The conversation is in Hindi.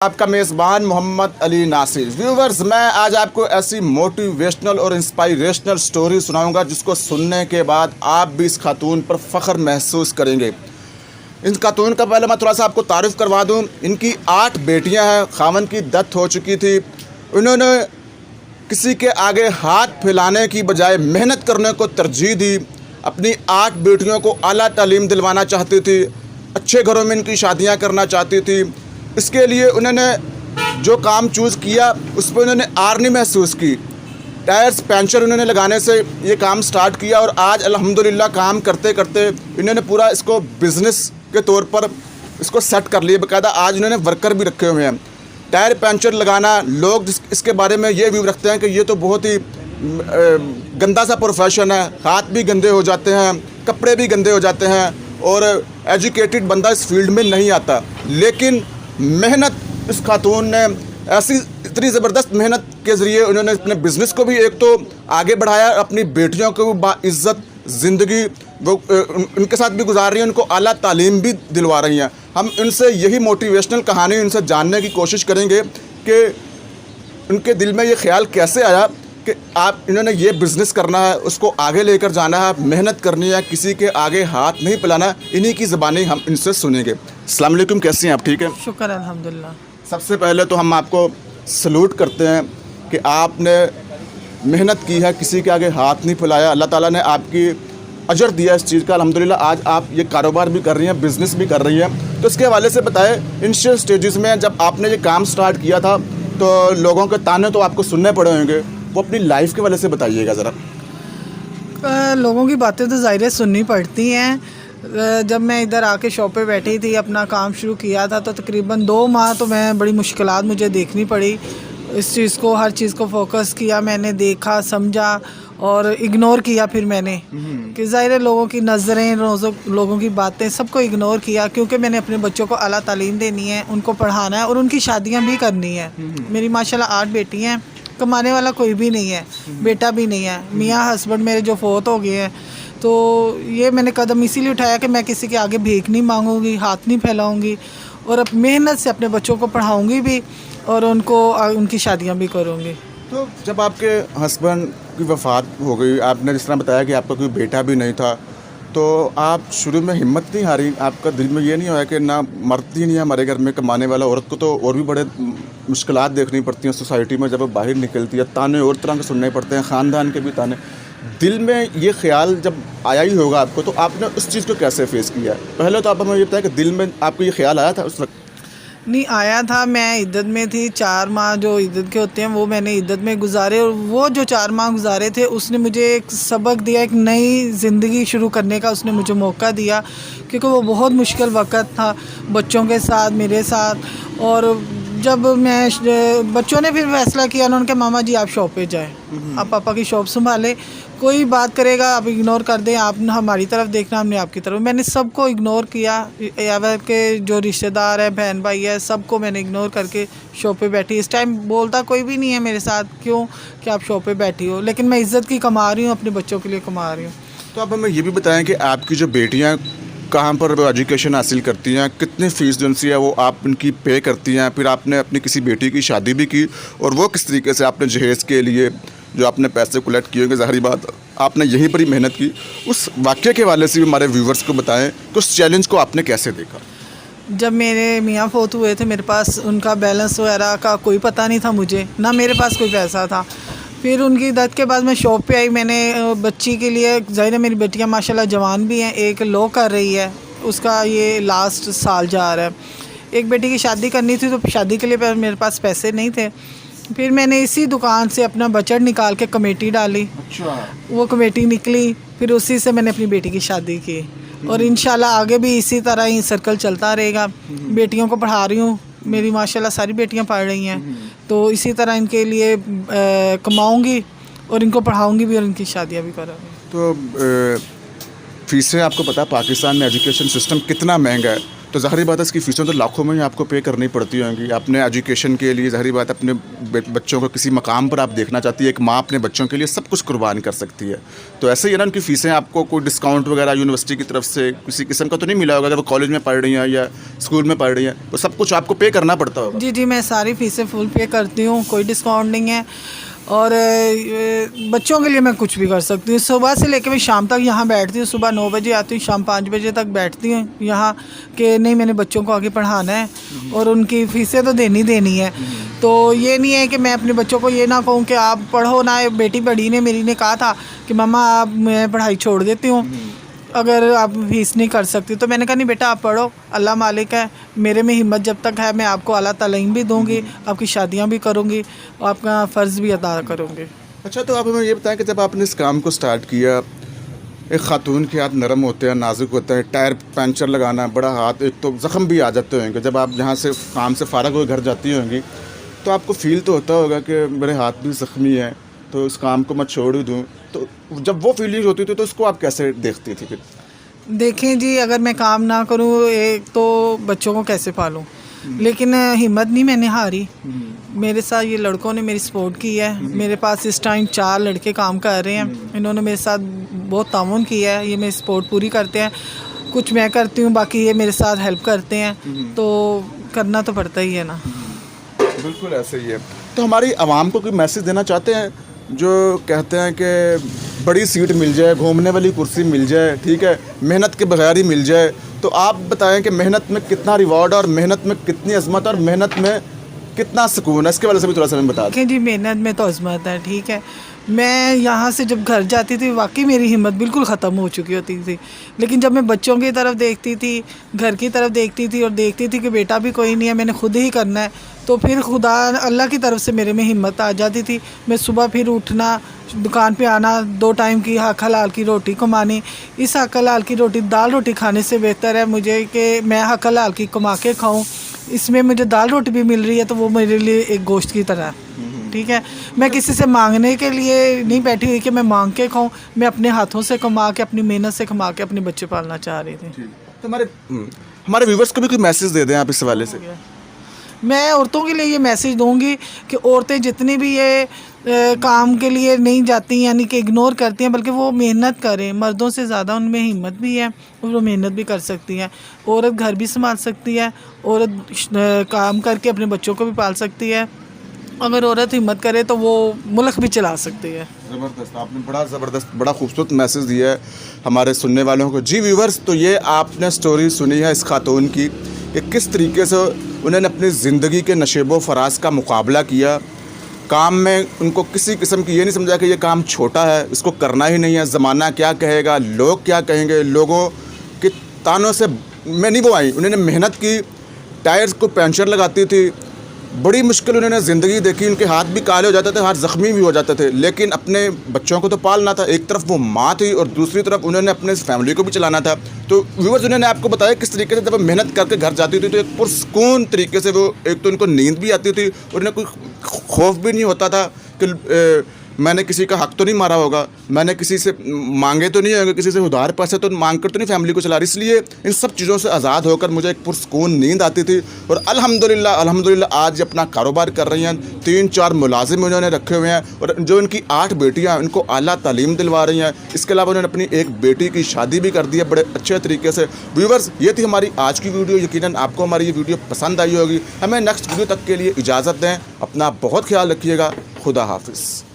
आपका मेज़बान मोहम्मद अली नासिर। व्यूवर्स, मैं आज आपको ऐसी मोटिवेशनल और इंस्पायरेशनल स्टोरी सुनाऊंगा जिसको सुनने के बाद आप भी इस खातून पर फ़ख्र महसूस करेंगे। इन खातून का पहले मैं थोड़ा सा आपको तारीफ़ करवा दूं। इनकी 8 बेटियां हैं। खामन की डेथ हो चुकी थी। उन्होंने किसी के आगे हाथ फैलाने की बजाय मेहनत करने को तरजीह दी। अपनी 8 बेटियों को आला तालीम दिलवाना चाहती थी। अच्छे घरों में इनकी शादियाँ करना चाहती थी। इसके लिए उन्होंने जो काम चूज़ किया उस पर उन्होंने आर नहीं महसूस की। टायर्स पंचर उन्होंने लगाने से ये काम स्टार्ट किया और आज अल्हम्दुलिल्लाह काम करते करते इन्होंने पूरा इसको बिज़नेस के तौर पर इसको सेट कर लिया। बाकायदा आज इन्होंने वर्कर भी रखे हुए हैं। टायर पंचर लगाना, लोग इसके बारे में ये व्यू रखते हैं कि ये तो बहुत ही गंदा सा प्रोफेशन है। हाथ भी गंदे हो जाते हैं, कपड़े भी गंदे हो जाते हैं और एजुकेटेड बंदा इस फील्ड में नहीं आता। लेकिन मेहनत इस खातून ने ऐसी इतनी ज़बरदस्त मेहनत के ज़रिए उन्होंने अपने बिज़नेस को भी एक तो आगे बढ़ाया, अपनी बेटियों को भी बाइज़्ज़त ज़िंदगी वो उनके साथ भी गुजार रही हैं, उनको आला तालीम भी दिलवा रही हैं। हम उनसे यही मोटिवेशनल कहानी उनसे जानने की कोशिश करेंगे कि उनके दिल में ये ख्याल कैसे आया कि आप इन्होंने ये बिज़नेस करना है, उसको आगे लेकर जाना है, मेहनत करनी है, किसी के आगे हाथ नहीं फैलाना। इन्हीं की ज़बानी हम इनसे सुनेंगे। अस्सलाम वालेकुम, कैसी हैं आप? ठीक है, शुक्र अल्हम्दुलिल्लाह। सबसे पहले तो हम आपको सलूट करते हैं कि आपने मेहनत की है, किसी के आगे हाथ नहीं फैलाया। अल्लाह ताला ने आपकी अजर दिया इस चीज़ का। अल्हम्दुलिल्लाह आज आप ये कारोबार भी कर रही हैं, बिज़नेस भी कर रही हैं। तो इसके हवाले से बताएं, इनिशियल स्टेजेस में जब आपने ये काम स्टार्ट किया था तो लोगों के ताने तो आपको सुनने पड़े होंगे, वो अपनी लाइफ के वजह से बताइएगा ज़रा। लोगों की बातें तो ज़ाहिर है सुननी पड़ती हैं। जब मैं इधर आके शॉप पे बैठी थी, अपना काम शुरू किया था, तो तकरीबन 2 माह तो मैं बड़ी मुश्किलात मुझे देखनी पड़ी। इस चीज़ को, हर चीज़ को फोकस किया, मैंने देखा, समझा और इग्नोर किया। फिर मैंने कि ज़ाहिर है लोगों की नज़रें, लोगों की बातें, सबको इग्नोर किया, क्योंकि मैंने अपने बच्चों को आला तालीम देनी है, उनको पढ़ाना है और उनकी शादियाँ भी करनी है। मेरी माशाल्लाह 8 बेटी हैं। कमाने वाला कोई भी नहीं है, बेटा भी नहीं है। मियाँ हस्बैंड मेरे जो फोत हो गए हैं, तो ये मैंने कदम इसीलिए उठाया कि मैं किसी के आगे भीख नहीं मांगूंगी, हाथ नहीं फैलाऊंगी और अब मेहनत से अपने बच्चों को पढ़ाऊंगी भी और उनकी शादियां भी करूंगी। तो जब आपके हस्बैंड की वफ़ात हो गई, आपने जिस तरह बताया कि आपका कोई बेटा भी नहीं था, तो आप शुरू में हिम्मत नहीं हारी? आपका दिल में ये नहीं होया कि ना मर्द ही नहीं है हमारे घर में कमाने वाला, औरत को तो और भी बड़े मुश्किलात देखनी पड़ती हैं सोसाइटी में जब वो बाहर निकलती है, ताने और तरह के सुनने पड़ते हैं, ख़ानदान के भी ताने। दिल में ये ख्याल जब आया ही होगा आपको, तो आपने उस चीज़ को कैसे फेस किया? पहले तो आप हमें ये बताएं कि दिल में आपको ये ख्याल आया था उस वक्त? नहीं आया था। मैं इद्दत में थी। 4 माह जो इद्दत के होते हैं वो मैंने इद्दत में गुजारे और वो जो 4 माह गुजारे थे उसने मुझे एक सबक दिया, एक नई ज़िंदगी शुरू करने का उसने मुझे मौका दिया, क्योंकि वो बहुत मुश्किल वक़्त था बच्चों के साथ, मेरे साथ। और जब बच्चों ने फिर फैसला किया, उन्होंने कहा मामा जी आप शॉप पे जाएं, आप पापा की शॉप संभालें, कोई बात करेगा आप इग्नोर कर दें, आप हमारी तरफ देखना, हमने आपकी तरफ। मैंने सबको इग्नोर किया, यहाँ के जो रिश्तेदार है, बहन भाई है, सबको मैंने इग्नोर करके शॉप पे बैठी। इस टाइम बोलता कोई भी नहीं है मेरे साथ, क्यों कि आप शॉप पे बैठी हो, लेकिन मैं इज़्ज़त की कमा रही हूँ, अपने बच्चों के लिए कमा रही हूँ। तो अब हमें ये भी बताएं कि आपकी जो बेटियां कहाँ पर वो एजुकेशन हासिल करती हैं, कितनी फ़ीस जो उनसी है वो आप उनकी पे करती हैं? फिर आपने अपनी किसी बेटी की शादी भी की और वो किस तरीके से आपने जहेज़ के लिए जो आपने पैसे कलेक्ट किए होंगे, ज़ाहिर बात आपने यहीं पर ही मेहनत की, उस वाक़ये के हवाले से भी हमारे व्यूवर्स को बताएं कि उस चैलेंज को आपने कैसे देखा? जब मेरे मियाँ फोत हुए थे, मेरे पास उनका बैलेंस वगैरह का कोई पता नहीं था मुझे, ना मेरे पास कोई पैसा था। फिर उनकी डेथ के बाद मैं शॉप पे आई। मैंने बच्ची के लिए, ज़ाहिर है मेरी बेटियाँ माशाल्लाह जवान भी हैं, एक लॉ कर रही है, उसका ये लास्ट साल जा रहा है। एक बेटी की शादी करनी थी, तो शादी के लिए मेरे पास पैसे नहीं थे। फिर मैंने इसी दुकान से अपना बजट निकाल के कमेटी डाली। अच्छा। वो कमेटी निकली, फिर उसी से मैंने अपनी बेटी की शादी की और इंशाल्लाह आगे भी इसी तरह ही सर्कल चलता रहेगा। बेटियों को पढ़ा रही हूँ, मेरी माशाल्लाह सारी बेटियाँ पढ़ रही हैं, तो इसी तरह इनके लिए कमाऊँगी और इनको पढ़ाऊँगी भी और इनकी शादियाँ भी कराऊँगी। तो फ़ीसें आपको पता है पाकिस्तान में एजुकेशन सिस्टम कितना महंगा है, तो ज़ाहिर बात है इसकी फ़ीसें तो लाखों में ही आपको पे करनी पड़ती होंगी। अपने एजुकेशन के लिए ज़ाहिर बात है अपने बच्चों को किसी मकाम पर आप देखना चाहती है, एक माँ अपने बच्चों के लिए सब कुछ कुर्बान कर सकती है। तो ऐसे ही है ना, उनकी फ़ीसें आपको कोई डिस्काउंट वगैरह यूनिवर्सिटी की तरफ से किसी किस्म का तो नहीं मिला होगा? अगर वो कॉलेज में पढ़ रही हैं या स्कूल में पढ़ रही हैं तो सब कुछ आपको पे करना पड़ता होगा? जी, मैं सारी फ़ीसें फुल पे करती हूँ, कोई डिस्काउंट नहीं है। और बच्चों के लिए मैं कुछ भी कर सकती हूँ। सुबह से लेकर मैं शाम तक यहाँ बैठती हूँ। सुबह 9 बजे आती हूँ, शाम 5 बजे तक बैठती हूँ यहाँ, कि नहीं मैंने बच्चों को आगे पढ़ाना है और उनकी फ़ीसें तो देनी है। तो ये नहीं है कि मैं अपने बच्चों को ये ना कहूँ कि आप पढ़ो ना। बेटी बड़ी ने मेरी ने कहा था कि मम्मा आप मैं पढ़ाई छोड़ देती हूँ अगर आप फीस नहीं कर सकती। तो मैंने कहा नहीं बेटा आप पढ़ो, अल्लाह मालिक है, मेरे में हिम्मत जब तक है मैं आपको आला तालीम भी दूंगी, आपकी शादियां भी करूंगी और आपका फ़र्ज़ भी अदा करूंगी। अच्छा, तो आप हमें ये बताएं कि जब आपने इस काम को स्टार्ट किया, एक खातून के हाथ नरम होते हैं, नाजुक होते हैं, टायर पंचर लगाना बड़ा हाथ, एक तो ज़ख्म भी आ जाते होंगे। जब आप यहाँ से काम से फ़ारग हो घर जाती होंगी तो आपको फ़ील तो होता होगा कि मेरे हाथ भी ज़ख्मी हैं तो इस काम को मैं छोड़ ही दूँ। तो जब वो फीलिंग होती थी तो उसको आप कैसे देखती थी फिर? देखें जी, अगर मैं काम ना करूं, एक तो बच्चों को कैसे पालूं, लेकिन हिम्मत नहीं मैंने हारी। मेरे साथ ये लड़कों ने मेरी सपोर्ट की है। मेरे पास इस टाइम 4 लड़के काम कर रहे हैं। इन्होंने मेरे साथ बहुत ताउन किया है, ये मेरी सपोर्ट पूरी करते हैं। कुछ मैं करती हूँ, बाकी ये मेरे साथ हेल्प करते हैं, तो करना तो पड़ता ही है ना। बिल्कुल ऐसे ही है। तो हमारी आवाम को कोई मैसेज देना चाहते हैं जो कहते हैं कि बड़ी सीट मिल जाए, घूमने वाली कुर्सी मिल जाए, ठीक है, मेहनत के बगैर ही मिल जाए, तो आप बताएं कि मेहनत में कितना रिवॉर्ड और मेहनत में कितनी अजमत और मेहनत में कितना सुकून है? इसके बारे से भी थोड़ा सा मैं बता दें। जी, मेहनत में तो अजमत है, ठीक है। मैं यहाँ से जब घर जाती थी वाकई मेरी हिम्मत बिल्कुल ख़त्म हो चुकी होती थी, लेकिन जब मैं बच्चों की तरफ देखती थी, घर की तरफ देखती थी और देखती थी कि बेटा भी कोई नहीं है, मैंने खुद ही करना है, तो फिर खुदा अल्लाह की तरफ से मेरे में हिम्मत आ जाती थी। मैं सुबह फिर उठना, दुकान पे आना, 2 टाइम की हक हलाल की रोटी कमानी। इस हक हलाल की रोटी, दाल रोटी खाने से बेहतर है मुझे कि मैं हक हलाल की कमा के खाऊँ। इसमें मुझे दाल रोटी भी मिल रही है तो वो मेरे लिए एक गोश्त की तरह, ठीक है। मैं किसी से मांगने के लिए नहीं बैठी हुई कि मैं मांग के खाऊं। मैं अपने हाथों से कमा के, अपनी मेहनत से कमा के अपने बच्चे पालना चाह रही थी। तो हमारे व्यूवर्स को भी कोई मैसेज दे दें आप इस हवाले से। मैं औरतों के लिए ये मैसेज दूंगी कि औरतें जितनी भी ये काम के लिए नहीं जाती, यानी कि इग्नोर करती हैं, बल्कि वो मेहनत करें। मर्दों से ज़्यादा उनमें हिम्मत भी है और वो मेहनत भी कर सकती हैं। औरत घर भी संभाल सकती है, औरत काम करके अपने बच्चों को भी पाल सकती है। अगर औरत हिम्मत करे तो वो मुल्क भी चला सकती है। ज़बरदस्त, आपने बड़ा ज़बरदस्त, बड़ा खूबसूरत मैसेज दिया है हमारे सुनने वालों को। जी व्यूवर्स, तो ये आपने स्टोरी सुनी है इस खातून की कि किस तरीके से उन्होंने अपनी ज़िंदगी के नशेबो फराज का मुकाबला किया। काम में उनको किसी किस्म की ये नहीं समझा कि ये काम छोटा है, इसको करना ही नहीं है, ज़माना क्या कहेगा, लोग क्या कहेंगे, लोगों के तानों से मैं नहीं वो आई। उन्होंने मेहनत की, टायर्स को पंचर लगाती थी, बड़ी मुश्किल उन्होंने ज़िंदगी देखी। उनके हाथ भी काले हो जाते थे, हाथ ज़ख्मी भी हो जाते थे, लेकिन अपने बच्चों को तो पालना था। एक तरफ वो माँ थी और दूसरी तरफ उन्होंने अपने फैमिली को भी चलाना था। तो व्यूअर्स, उन्होंने आपको बताया किस तरीके से जब वो मेहनत करके घर जाती थी तो एक पुरसकून तरीके से वो, एक तो उनको नींद भी आती थी और उन्हें कोई खौफ भी नहीं होता था कि मैंने किसी का हक तो नहीं मारा होगा, मैंने किसी से मांगे तो नहीं होंगे, किसी से उधार पैसे तो मांग कर तो नहीं फैमिली को चला रही। इसलिए इन सब चीज़ों से आज़ाद होकर मुझे एक पुरसकून नींद आती थी। और अल्हम्दुलिल्लाह आज अपना कारोबार कर रही हैं। 3-4 मुलाजिम उन्होंने रखे हुए हैं और जो इनकी 8 बेटियाँ हैं उनको आला तालीम दिलवा रही हैं। इसके अलावा उन्होंने अपनी एक बेटी की शादी भी कर दी है बड़े अच्छे तरीके से। व्यूवर्स, ये थी हमारी आज की वीडियो। यकीनन आपको हमारी ये वीडियो पसंद आई होगी। हमें नेक्स्ट वीडियो तक के लिए इजाज़त दें। अपना बहुत ख्याल रखिएगा। खुदा हाफिज़।